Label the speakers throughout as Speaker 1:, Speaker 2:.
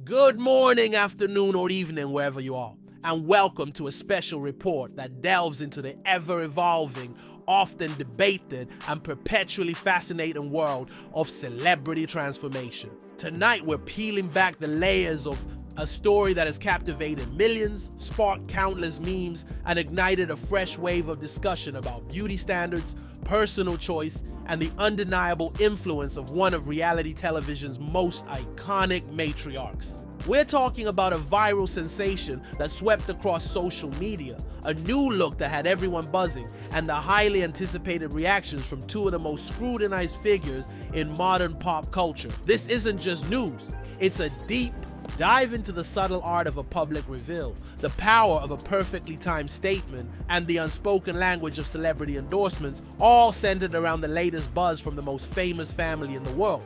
Speaker 1: Good morning, afternoon, or evening, wherever you are, and welcome to a special report that delves into the ever-evolving, often debated, and perpetually fascinating world of celebrity transformation. Tonight, we're peeling back the layers of a story that has captivated millions, sparked countless memes, and ignited a fresh wave of discussion about beauty standards, personal choice, and the undeniable influence of one of reality television's most iconic matriarchs. We're talking about a viral sensation that swept across social media, a new look that had everyone buzzing, and the highly anticipated reactions from two of the most scrutinized figures in modern pop culture. This isn't just news, it's a deep dive into the subtle art of a public reveal, the power of a perfectly timed statement, and the unspoken language of celebrity endorsements, all centered around the latest buzz from the most famous family in the world.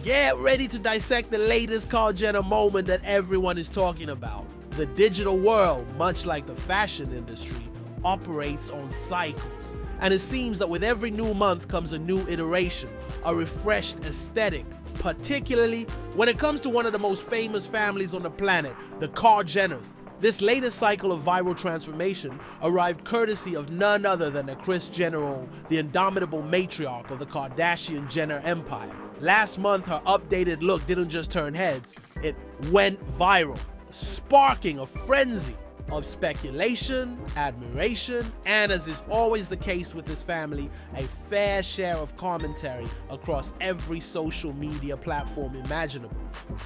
Speaker 1: Get ready to dissect the latest Kris Jenner moment that everyone is talking about. The digital world, much like the fashion industry, operates on cycles, and it seems that with every new month comes a new iteration, a refreshed aesthetic, particularly when it comes to one of the most famous families on the planet, the Kris Jenners. This latest cycle of viral transformation arrived courtesy of none other than the Kris Jenner, the indomitable matriarch of the Kardashian Jenner empire. Last month, her updated look didn't just turn heads, it went viral, sparking a frenzy of speculation, admiration, and, as is always the case with this family, a fair share of commentary across every social media platform imaginable.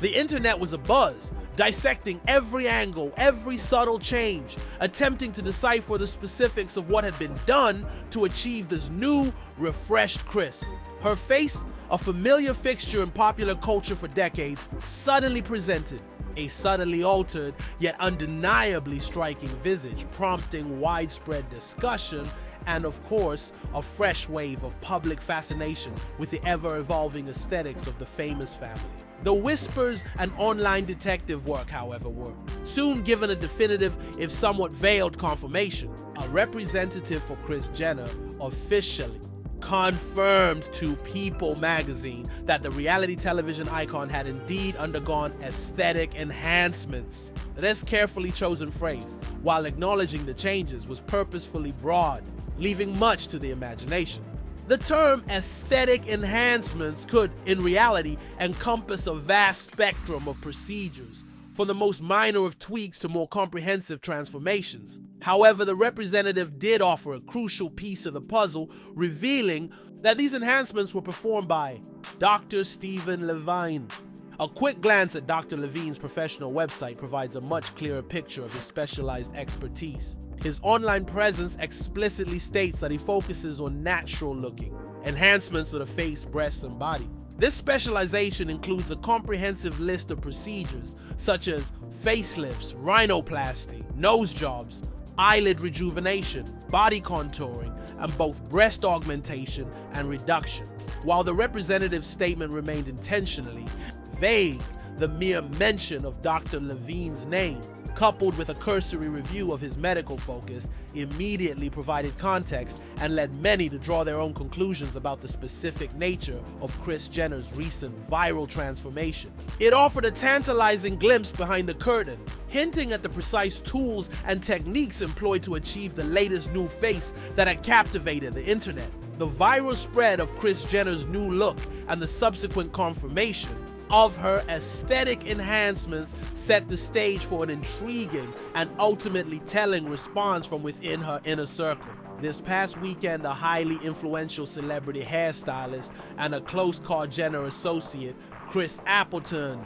Speaker 1: The internet was abuzz, dissecting every angle, every subtle change, attempting to decipher the specifics of what had been done to achieve this new, refreshed Kris. Her face, a familiar fixture in popular culture for decades, suddenly presented a subtly altered, yet undeniably striking visage, prompting widespread discussion and, of course, a fresh wave of public fascination with the ever-evolving aesthetics of the famous family. The whispers and online detective work, however, were soon given a definitive, if somewhat veiled, confirmation. A representative for Kris Jenner officially confirmed to People magazine that the reality television icon had indeed undergone aesthetic enhancements. This carefully chosen phrase, while acknowledging the changes, was purposefully broad, leaving much to the imagination. The term aesthetic enhancements could, in reality, encompass a vast spectrum of procedures, from the most minor of tweaks to more comprehensive transformations. However, the representative did offer a crucial piece of the puzzle, revealing that these enhancements were performed by Dr. Stephen Levine. A quick glance at Dr. Levine's professional website provides a much clearer picture of his specialized expertise. His online presence explicitly states that he focuses on natural-looking enhancements of the face, breasts, and body. This specialization includes a comprehensive list of procedures such as facelifts, rhinoplasty, nose jobs, eyelid rejuvenation, body contouring, and both breast augmentation and reduction. While the representative's statement remained intentionally vague, the mere mention of Dr. Levine's name, coupled with a cursory review of his medical focus, immediately provided context and led many to draw their own conclusions about the specific nature of Kris Jenner's recent viral transformation. It offered a tantalizing glimpse behind the curtain, hinting at the precise tools and techniques employed to achieve the latest new face that had captivated the internet. The viral spread of Kris Jenner's new look and the subsequent confirmation of her aesthetic enhancements set the stage for an intriguing and ultimately telling response from within her inner circle. This past weekend, a highly influential celebrity hairstylist and a close Kris Jenner associate, Chris Appleton,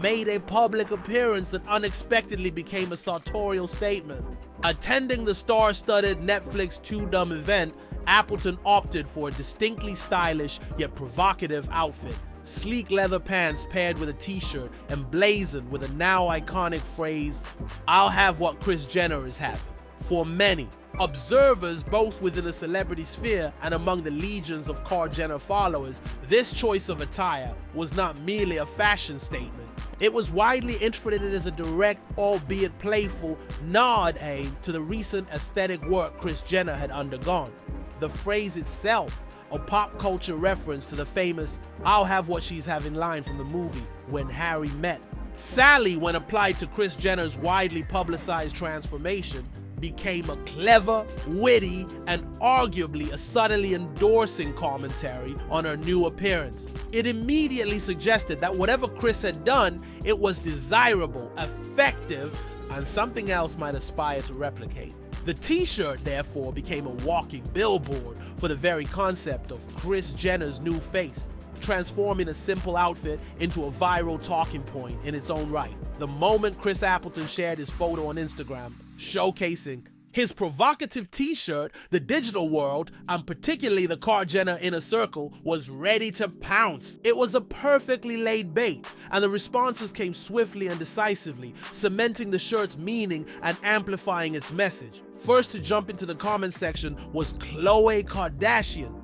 Speaker 1: made a public appearance that unexpectedly became a sartorial statement. Attending the star-studded Netflix Too Dumb event, Appleton opted for a distinctly stylish yet provocative outfit. Sleek leather pants paired with a t-shirt emblazoned with a now iconic phrase, "I'll have what Kris Jenner is having." For many observers, both within the celebrity sphere and among the legions of Kris Jenner followers, this choice of attire was not merely a fashion statement. It was widely interpreted as a direct, albeit playful, nod to the recent aesthetic work Kris Jenner had undergone. The phrase itself, a pop culture reference to the famous "I'll have what she's having" line from the movie When Harry Met, Sally, when applied to Kris Jenner's widely publicized transformation, became a clever, witty, and arguably a subtly endorsing commentary on her new appearance. It immediately suggested that whatever Kris had done, it was desirable, effective, and something else might aspire to replicate. The t-shirt, therefore, became a walking billboard for the very concept of Kris Jenner's new face, transforming a simple outfit into a viral talking point in its own right. The moment Chris Appleton shared his photo on Instagram, showcasing his provocative t-shirt, the digital world, and particularly the Kar Jenner inner circle, was ready to pounce. It was a perfectly laid bait, and the responses came swiftly and decisively, cementing the shirt's meaning and amplifying its message. First to jump into the comment section was Khloé Kardashian.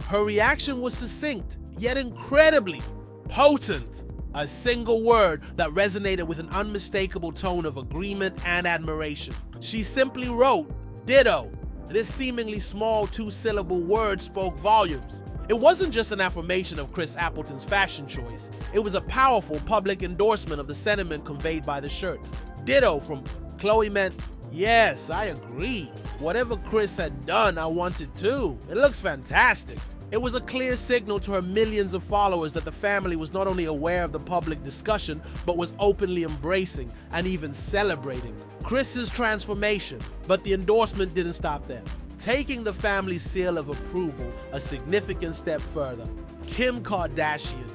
Speaker 1: Her reaction was succinct, yet incredibly potent. A single word that resonated with an unmistakable tone of agreement and admiration. She simply wrote, "Ditto." This seemingly small two-syllable word spoke volumes. It wasn't just an affirmation of Chris Appleton's fashion choice. It was a powerful public endorsement of the sentiment conveyed by the shirt. Ditto from Khloé meant, yes, I agree. Whatever Chris had done, I wanted too. It looks fantastic. It was a clear signal to her millions of followers that the family was not only aware of the public discussion, but was openly embracing and even celebrating Chris's transformation. But the endorsement didn't stop there. Taking the family's seal of approval a significant step further, Kim Kardashian,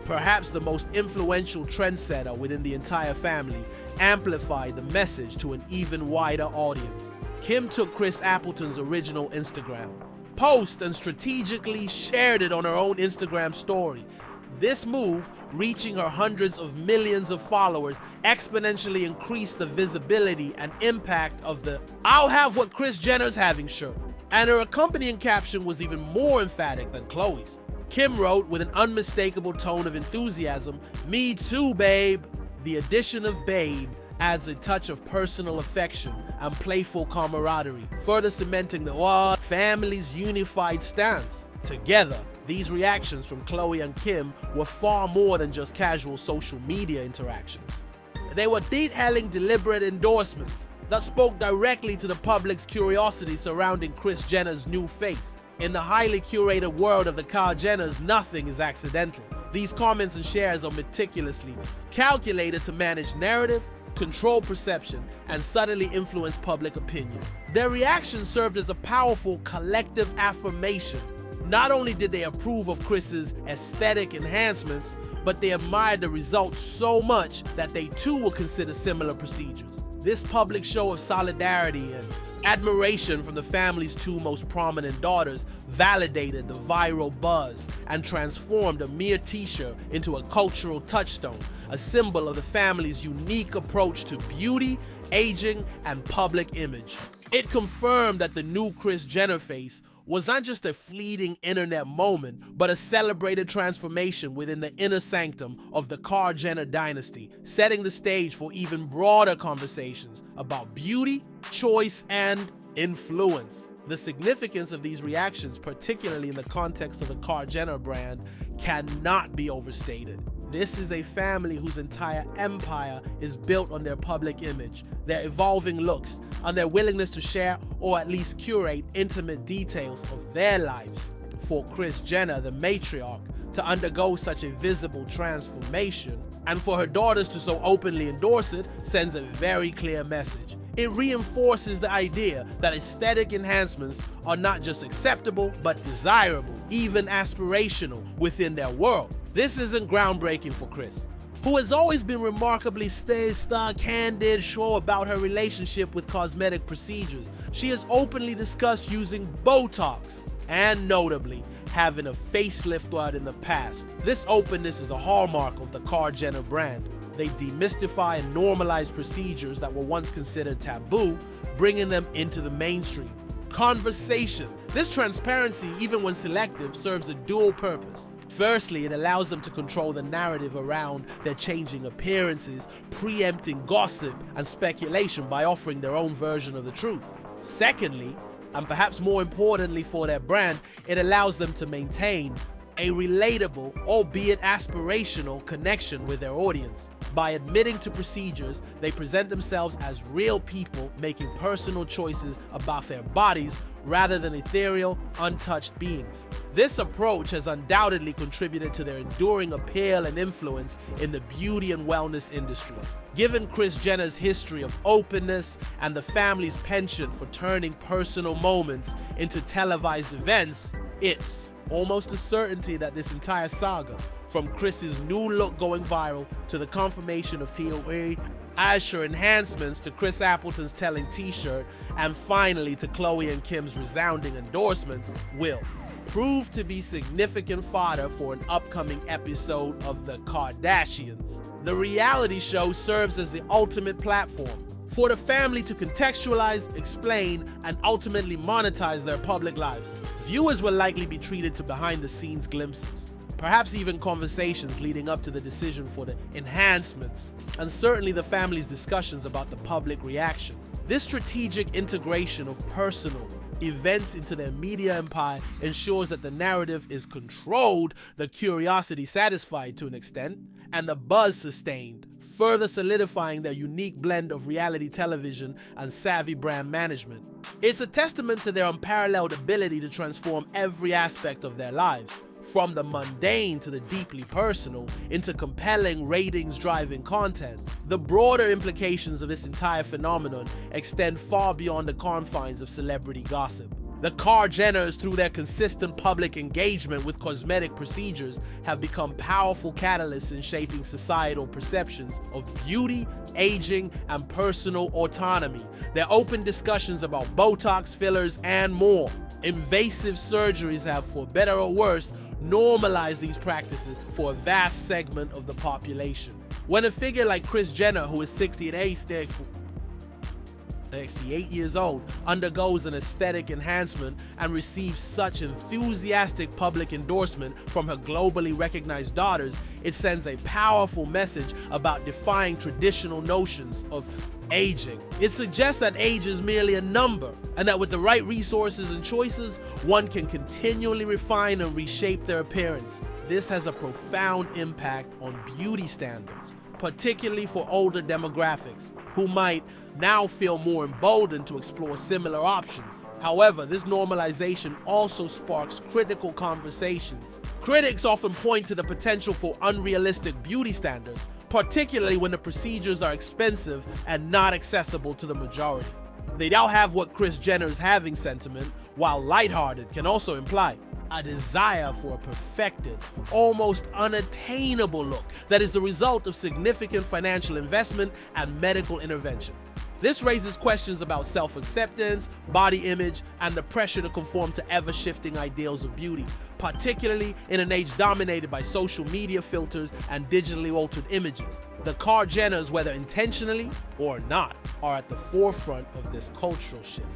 Speaker 1: perhaps the most influential trendsetter within the entire family, amplified the message to an even wider audience. Kim took Chris Appleton's original Instagram post and strategically shared it on her own Instagram story. This move, reaching her hundreds of millions of followers, exponentially increased the visibility and impact of the "I'll have what Kris Jenner's having" shirt. And her accompanying caption was even more emphatic than Khloé's. Kim wrote with an unmistakable tone of enthusiasm, "Me too, babe." The addition of babe adds a touch of personal affection and playful camaraderie, further cementing the family's unified stance. Together, these reactions from Khloé and Kim were far more than just casual social media interactions. They were detailing deliberate endorsements that spoke directly to the public's curiosity surrounding Kris Jenner's new face. In the highly curated world of the Kar Jenners, nothing is accidental. These comments and shares are meticulously calculated to manage narrative, control perception, and subtly influence public opinion. Their reactions served as a powerful collective affirmation. Not only did they approve of Chris's aesthetic enhancements, but they admired the results so much that they too will consider similar procedures. This public show of solidarity and admiration from the family's two most prominent daughters validated the viral buzz and transformed a mere t-shirt into a cultural touchstone, a symbol of the family's unique approach to beauty, aging, and public image. It confirmed that the new Kris Jenner face was not just a fleeting internet moment, but a celebrated transformation within the inner sanctum of the Kar Jenner dynasty, setting the stage for even broader conversations about beauty, choice, and influence. The significance of these reactions, particularly in the context of the Kar Jenner brand, cannot be overstated. This is a family whose entire empire is built on their public image, their evolving looks, and their willingness to share or at least curate intimate details of their lives. For Kris Jenner, the matriarch, to undergo such a visible transformation, and for her daughters to so openly endorse it, sends a very clear message. It reinforces the idea that aesthetic enhancements are not just acceptable, but desirable, even aspirational within their world. This isn't groundbreaking for Kris, who has always been remarkably candid, sure about her relationship with cosmetic procedures. She has openly discussed using Botox, and notably, having a facelift in the past. This openness is a hallmark of the Kar Jenner brand. They demystify and normalize procedures that were once considered taboo, bringing them into the mainstream. Conversation. This transparency, even when selective, serves a dual purpose. Firstly, it allows them to control the narrative around their changing appearances, preempting gossip and speculation by offering their own version of the truth. Secondly, and perhaps more importantly for their brand, it allows them to maintain a relatable, albeit aspirational, connection with their audience. By admitting to procedures, they present themselves as real people making personal choices about their bodies rather than ethereal, untouched beings. This approach has undoubtedly contributed to their enduring appeal and influence in the beauty and wellness industries. Given Kris Jenner's history of openness and the family's penchant for turning personal moments into televised events, it's almost a certainty that this entire saga, from Kris's new look going viral to the confirmation of POA, Asher enhancements to Chris Appleton's telling t-shirt, and finally to Khloé and Kim's resounding endorsements, will prove to be significant fodder for an upcoming episode of the Kardashians. The reality show serves as the ultimate platform for the family to contextualize, explain, and ultimately monetize their public lives. Viewers will likely be treated to behind-the-scenes glimpses, perhaps even conversations leading up to the decision for the enhancements, and certainly the family's discussions about the public reaction. This strategic integration of personal events into their media empire ensures that the narrative is controlled, the curiosity satisfied to an extent, and the buzz sustained, further solidifying their unique blend of reality television and savvy brand management. It's a testament to their unparalleled ability to transform every aspect of their lives, from the mundane to the deeply personal, into compelling ratings-driving content. The broader implications of this entire phenomenon extend far beyond the confines of celebrity gossip. The Kardashians, through their consistent public engagement with cosmetic procedures, have become powerful catalysts in shaping societal perceptions of beauty, aging, and personal autonomy. Their open discussions about Botox, fillers, and more. Invasive surgeries have, for better or worse, normalized these practices for a vast segment of the population. When a figure like Kris Jenner, who is 68 years old, undergoes an aesthetic enhancement and receives such enthusiastic public endorsement from her globally recognized daughters, it sends a powerful message about defying traditional notions of aging. It suggests that age is merely a number, and that with the right resources and choices, one can continually refine and reshape their appearance. This has a profound impact on beauty standards, particularly for older demographics, who might now feel more emboldened to explore similar options. However, this normalization also sparks critical conversations. Critics often point to the potential for unrealistic beauty standards, particularly when the procedures are expensive and not accessible to the majority. They now have what Kris Jenner's having sentiment, while lighthearted, can also imply: a desire for a perfected, almost unattainable look that is the result of significant financial investment and medical intervention. This raises questions about self-acceptance, body image, and the pressure to conform to ever-shifting ideals of beauty, particularly in an age dominated by social media filters and digitally altered images. The Kardashians, whether intentionally or not, are at the forefront of this cultural shift,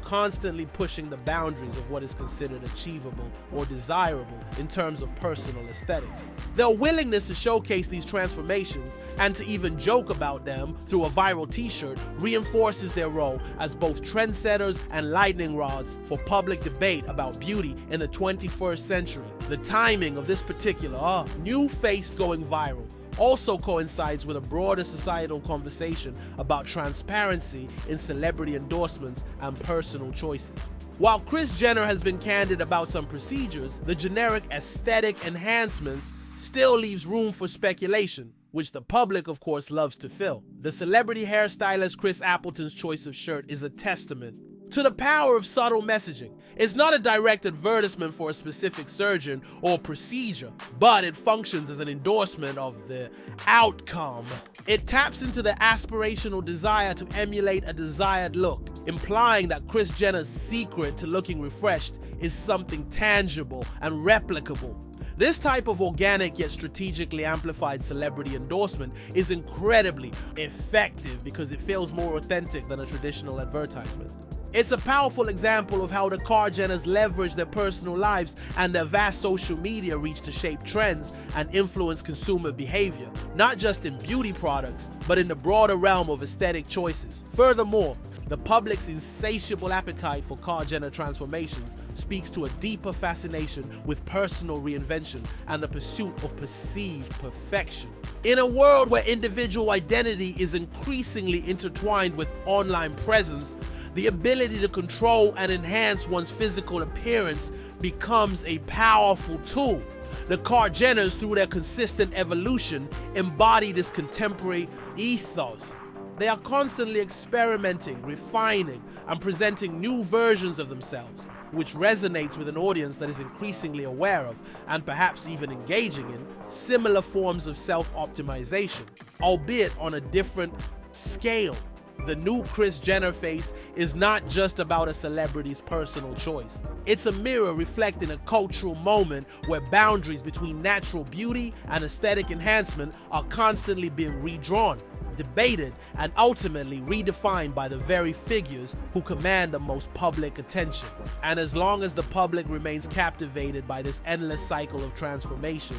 Speaker 1: constantly pushing the boundaries of what is considered achievable or desirable in terms of personal aesthetics. Their willingness to showcase these transformations and to even joke about them through a viral t-shirt reinforces their role as both trendsetters and lightning rods for public debate about beauty in the 21st century. The timing of this particular new face going viral also coincides with a broader societal conversation about transparency in celebrity endorsements and personal choices. While Kris Jenner has been candid about some procedures, the generic aesthetic enhancements still leaves room for speculation, which the public, of course, loves to fill. The celebrity hairstylist Chris Appleton's choice of shirt is a testament to the power of subtle messaging. It's not a direct advertisement for a specific surgeon or procedure, but it functions as an endorsement of the outcome. It taps into the aspirational desire to emulate a desired look, implying that Kris Jenner's secret to looking refreshed is something tangible and replicable. This type of organic yet strategically amplified celebrity endorsement is incredibly effective because it feels more authentic than a traditional advertisement. It's a powerful example of how the Kardashians leverage their personal lives and their vast social media reach to shape trends and influence consumer behavior, not just in beauty products, but in the broader realm of aesthetic choices. Furthermore, the public's insatiable appetite for Kardashian transformations speaks to a deeper fascination with personal reinvention and the pursuit of perceived perfection. In a world where individual identity is increasingly intertwined with online presence, the ability to control and enhance one's physical appearance becomes a powerful tool. The Kardashians, through their consistent evolution, embody this contemporary ethos. They are constantly experimenting, refining, and presenting new versions of themselves, which resonates with an audience that is increasingly aware of, and perhaps even engaging in, similar forms of self-optimization, albeit on a different scale. The new Kris Jenner face is not just about a celebrity's personal choice. It's a mirror reflecting a cultural moment where boundaries between natural beauty and aesthetic enhancement are constantly being redrawn, debated, and ultimately redefined by the very figures who command the most public attention. And as long as the public remains captivated by this endless cycle of transformation,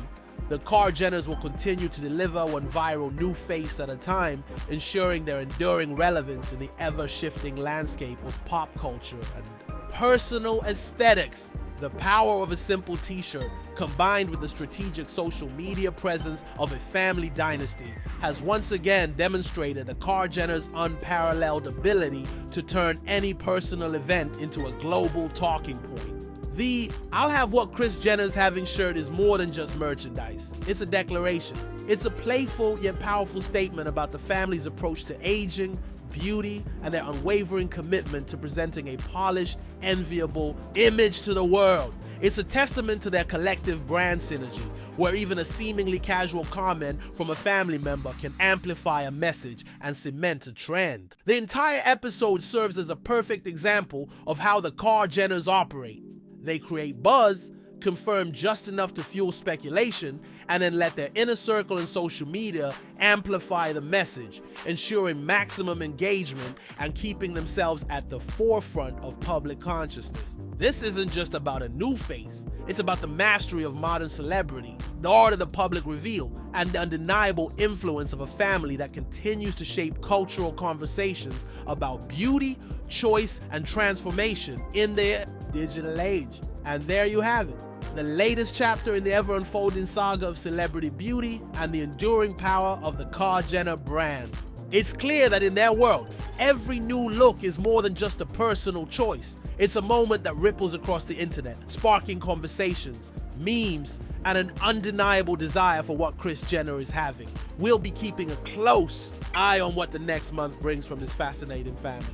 Speaker 1: the Kardashians will continue to deliver one viral new face at a time, ensuring their enduring relevance in the ever-shifting landscape of pop culture and personal aesthetics. The power of a simple t-shirt, combined with the strategic social media presence of a family dynasty, has once again demonstrated the Kardashians' unparalleled ability to turn any personal event into a global talking point. The "I'll have what Kris Jenner's having" shirt is more than just merchandise. It's a declaration. It's a playful yet powerful statement about the family's approach to aging, beauty, and their unwavering commitment to presenting a polished, enviable image to the world. It's a testament to their collective brand synergy, where even a seemingly casual comment from a family member can amplify a message and cement a trend. The entire episode serves as a perfect example of how the Kardashians operate. They create buzz, confirm just enough to fuel speculation, and then let their inner circle and social media amplify the message, ensuring maximum engagement and keeping themselves at the forefront of public consciousness. This isn't just about a new face, it's about the mastery of modern celebrity, the art of the public reveal, and the undeniable influence of a family that continues to shape cultural conversations about beauty, choice, and transformation in their digital age. And there you have it, the latest chapter in the ever-unfolding saga of celebrity beauty and the enduring power of the Kardashian brand. It's clear that in their world, every new look is more than just a personal choice. It's a moment that ripples across the internet, sparking conversations, memes, and an undeniable desire for what Kris Jenner is having. We'll be keeping a close eye on what the next month brings from this fascinating family.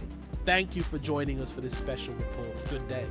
Speaker 1: Thank you for joining us for this special report. Good day.